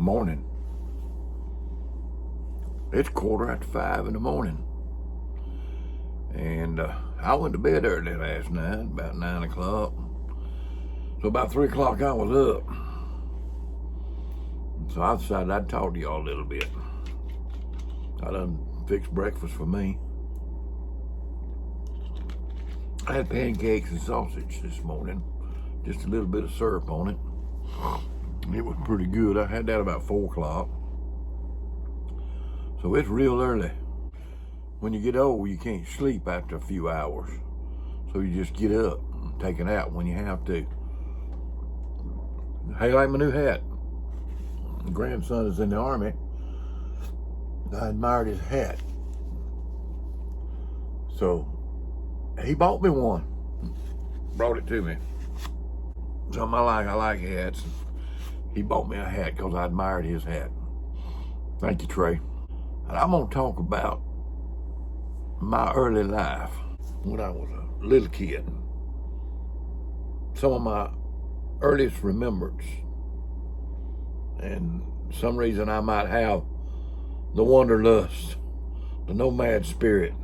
Morning. It's 5:15 in the morning. And I went to bed early last night, about 9 o'clock. So about 3 o'clock I was up. So I decided I'd talk to y'all a little bit. I done fixed breakfast for me. I had pancakes and sausage this morning. Just a little bit of syrup on it. It was pretty good. I had that about 4 o'clock. So it's real early. When you get old, you can't sleep after a few hours. So you just get up and take a nap when you have to. Hey, like my new hat. My grandson is in the Army. I admired his hat. So he bought me one. Brought it to me. Something I like hats. He bought me a hat because I admired his hat. Thank you, Trey. And I'm going to talk about my early life when I was a little kid. Some of my earliest remembrance. And some reason I might have the Wanderlust, the nomad spirit,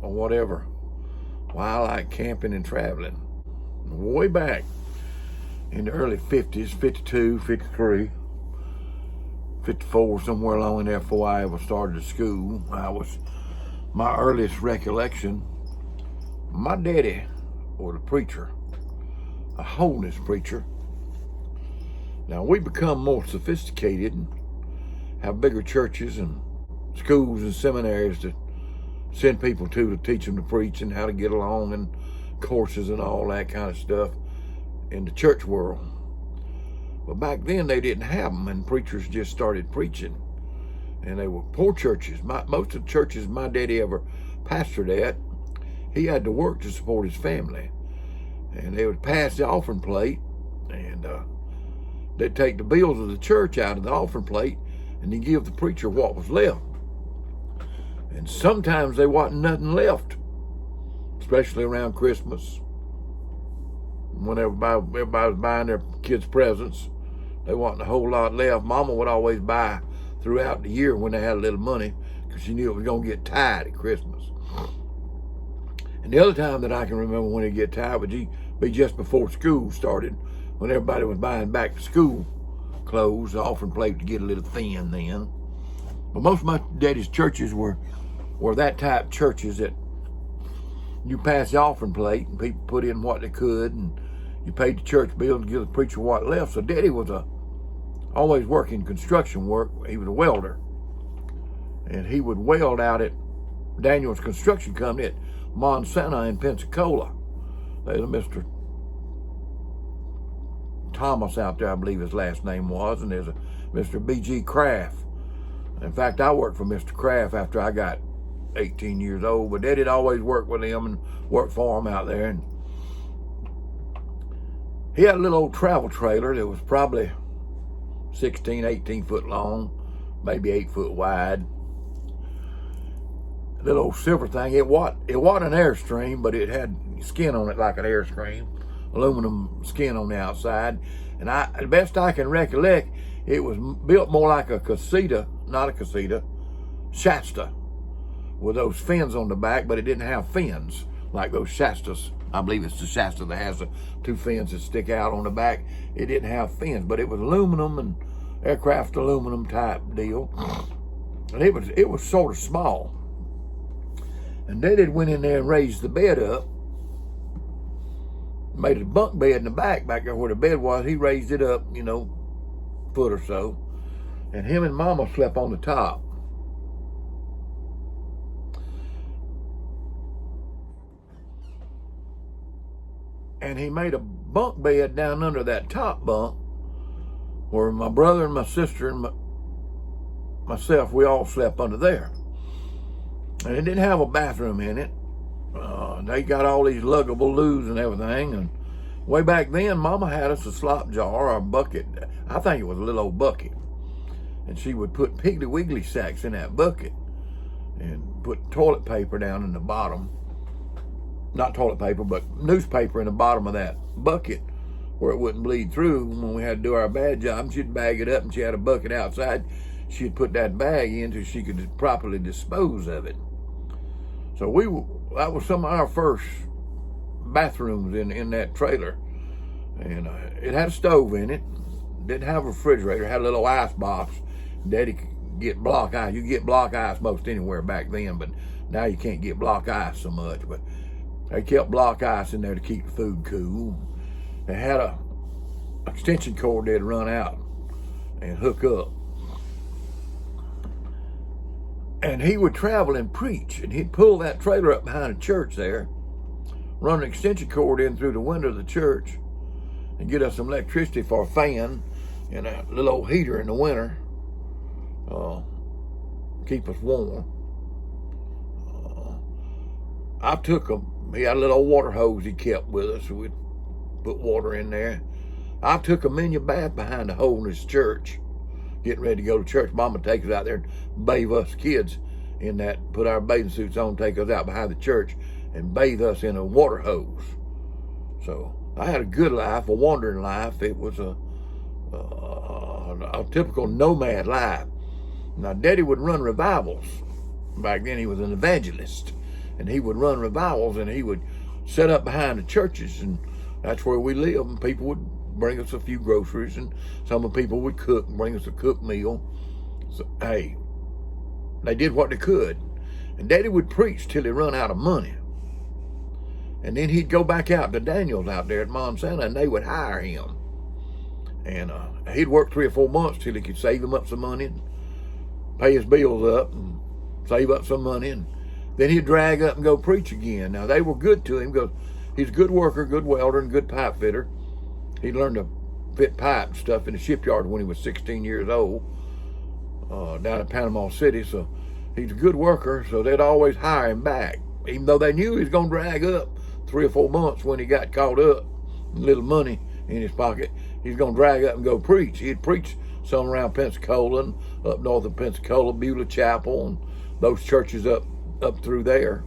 or whatever. Why I like camping and traveling. Way back in the early 50s, 52, 53, 54, somewhere along in there before I ever started school, my earliest recollection, my daddy was a preacher, a holiness preacher. Now we become more sophisticated and have bigger churches and schools and seminaries to send people to teach them to preach and how to get along and courses and all that kind of stuff in the church world. But back then they didn't have them, and preachers just started preaching. And they were poor churches. Most of the churches my daddy ever pastored at, he had to work to support his family. And they would pass the offering plate, and they'd take the bills of the church out of the offering plate, and then give the preacher what was left. And sometimes there wasn't nothing left, especially around Christmas. When everybody was buying their kids presents, there wasn't a whole lot left. Mama would always buy throughout the year when they had a little money, because she knew it was going to get tight at Christmas. And the other time that I can remember when it get tight would be just before school started, when everybody was buying back to school clothes, the offering plate to get a little thin then. But most of my daddy's churches were that type churches that you pass the offering plate and people put in what they could, and you paid the church bill to give the preacher what left. So Daddy was always working construction work. He was a welder, and he would weld out at Daniel's Construction Company at Monsanto in Pensacola. There's a Mr. Thomas out there, I believe his last name was, and there's a Mr. B.G. Kraft. In fact, I worked for Mr. Kraft after I got 18 years old, but Daddy'd always work with him and work for him out there. And he had a little old travel trailer that was probably 16, 18 foot long, maybe 8 foot wide. A little old silver thing. It wasn't an Airstream, but it had skin on it like an Airstream, aluminum skin on the outside. And the best I can recollect, it was built more like a casita, not a casita, Shasta, with those fins on the back, but it didn't have fins like those Shastas. I believe it's the Shasta that has the 2 fins that stick out on the back. It didn't have fins, but it was aluminum and aircraft aluminum type deal. And it was sort of small. And Daddy went in there and raised the bed up, made a bunk bed in the back there where the bed was. He raised it up, foot or so, and him and Mama slept on the top. And he made a bunk bed down under that top bunk where my brother and my sister and myself, we all slept under there. And it didn't have a bathroom in it. They got all these luggable loos and everything. And way back then, Mama had us a slop jar or a bucket. I think it was a little old bucket. And she would put Piggly Wiggly sacks in that bucket and put toilet paper down in the bottom. Not toilet paper, but newspaper in the bottom of that bucket where it wouldn't bleed through. When we had to do our bad job, she'd bag it up, and she had a bucket outside. She'd put that bag in so she could properly dispose of it. So that was some of our first bathrooms in that trailer. And it had a stove in it. Didn't have a refrigerator. Had a little ice box. Daddy could get block ice. You could get block ice most anywhere back then, but now you can't get block ice so much. But they kept block ice in there to keep the food cool. They had a extension cord they'd run out and hook up. And he would travel and preach, and he'd pull that trailer up behind a church there, run an extension cord in through the window of the church, and get us some electricity for a fan and a little old heater in the winter, keep us warm. I took him. He had a little old water hose he kept with us, so we'd put water in there. I took a miniature bath behind the hole in his church, getting ready to go to church. Mama would take us out there and bathe us kids in that, put our bathing suits on, take us out behind the church and bathe us in a water hose. So I had a good life, a wandering life. It was a typical nomad life. Now, Daddy would run revivals. Back then, he was an evangelist, and he would run revivals, and he would set up behind the churches, and that's where we lived. And people would bring us a few groceries, and some of the people would cook and bring us a cooked meal. So, hey, they did what they could. And Daddy would preach till he run out of money. And then he'd go back out to Daniel's out there at Montana, and they would hire him. And he'd work 3 or 4 months till he could save him up some money and pay his bills up and save up some money. And then he'd drag up and go preach again. Now, they were good to him because he's a good worker, good welder, and good pipe fitter. He learned to fit pipe and stuff in the shipyard when he was 16 years old down in Panama City. So he's a good worker, so they'd always hire him back, even though they knew he was going to drag up 3 or 4 months when he got caught up, a little money in his pocket. He's going to drag up and go preach. He'd preach some around Pensacola and up north of Pensacola, Beulah Chapel, and those churches up through there.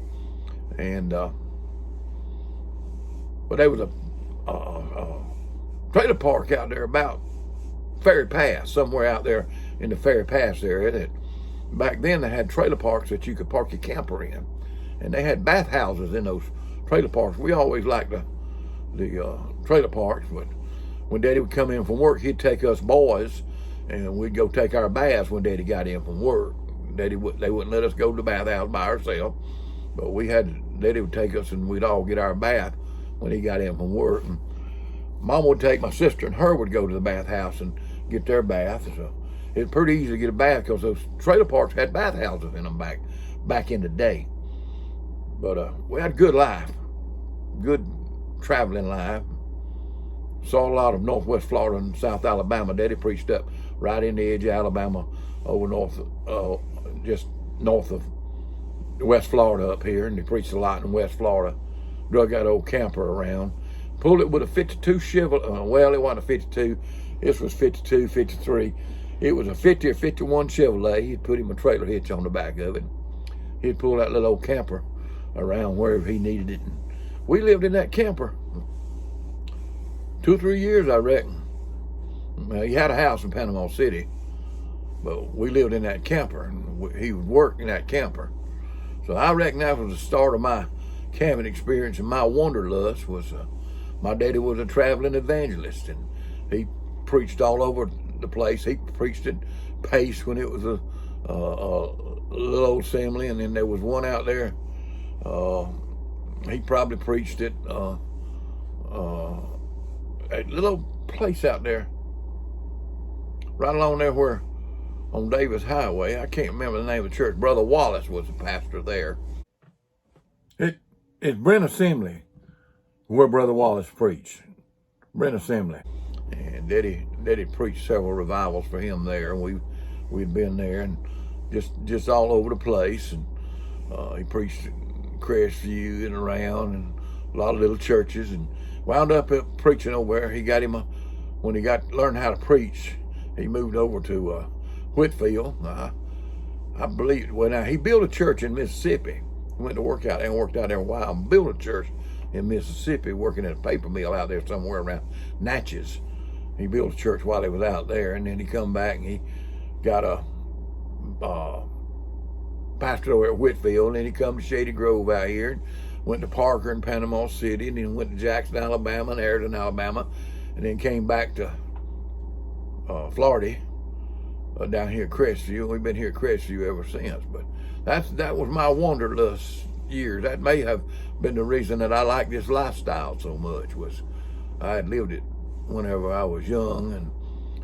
And but there was a trailer park out there about Ferry Pass, somewhere out there in the Ferry Pass area. That back then they had trailer parks that you could park your camper in, and they had bathhouses in those trailer parks. We always liked the trailer parks, but when Daddy would come in from work, he'd take us boys, and we'd go take our baths when Daddy got in from work. They wouldn't let us go to the bathhouse by ourselves, but Daddy would take us, and we'd all get our bath when he got in from work. And Mom would take my sister, and her would go to the bathhouse and get their bath. So it's pretty easy to get a bath because those trailer parks had bathhouses in them back in the day. But we had a good life, good traveling life. Saw a lot of Northwest Florida and South Alabama. Daddy preached up right in the edge of Alabama, over just north of West Florida up here, and he preached a lot in West Florida. Drug that old camper around, pulled it with a 52 Chevrolet. Well, it wasn't a 52. This was 52, 53. It was a 50 or 51 Chevrolet. He'd put him a trailer hitch on the back of it. He'd pull that little old camper around wherever he needed it. And we lived in that camper 2 or 3 years, I reckon. He had a house in Panama City, but we lived in that camper, and he would work in that camper. So I reckon that was the start of my camping experience, and my wanderlust was my daddy was a traveling evangelist, and he preached all over the place. He preached at Pace when it was a little old assembly, and then there was one out there. He probably preached at a little place out there, right along there where on Davis Highway. I can't remember the name of the church. Brother Wallace was the pastor there. It's Brent Assembly where Brother Wallace preached. Brent Assembly. And Daddy preached several revivals for him there. We'd been there and just all over the place. And he preached in Crestview and around, and a lot of little churches, and wound up preaching over there. He got when he learned how to preach, he moved over to Whitfield. I believe, well, now he built a church in Mississippi. He went to work out there and worked out there a while and built a church in Mississippi, working at a paper mill out there somewhere around Natchez. He built a church while he was out there, and then he come back and he got a pastor over at Whitfield, and then he come to Shady Grove out here, and went to Parker and Panama City, and then went to Jackson, Alabama, and Ayrton, Alabama, and then came back to Florida, down here at Crestview. We've been here at Crestview ever since. But that was my Wanderlust years. That may have been the reason that I like this lifestyle so much, was I had lived it whenever I was young, and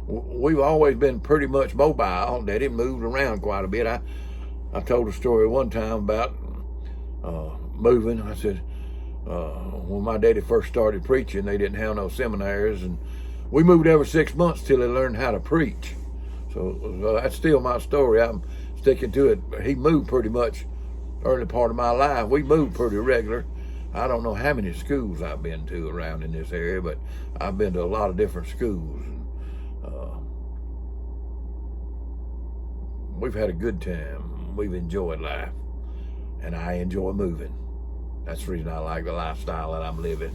we've always been pretty much mobile. Daddy moved around quite a bit. I told a story one time about moving. I said, when my daddy first started preaching, they didn't have no seminaries, and we moved every 6 months till they learned how to preach. So that's still my story. I'm sticking to it. He moved pretty much early part of my life. We moved pretty regular. I don't know how many schools I've been to around in this area, but I've been to a lot of different schools. We've had a good time. We've enjoyed life, and I enjoy moving. That's the reason I like the lifestyle that I'm living.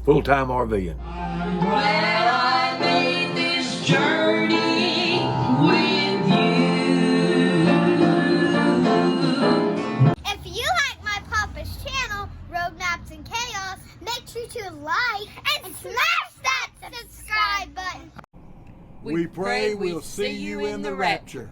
Full-time RVing. Well, I made this journey with you. If you like my Papa's channel, Road Maps and Chaos, make sure to like and smash that subscribe button. We pray we'll see you in the rapture.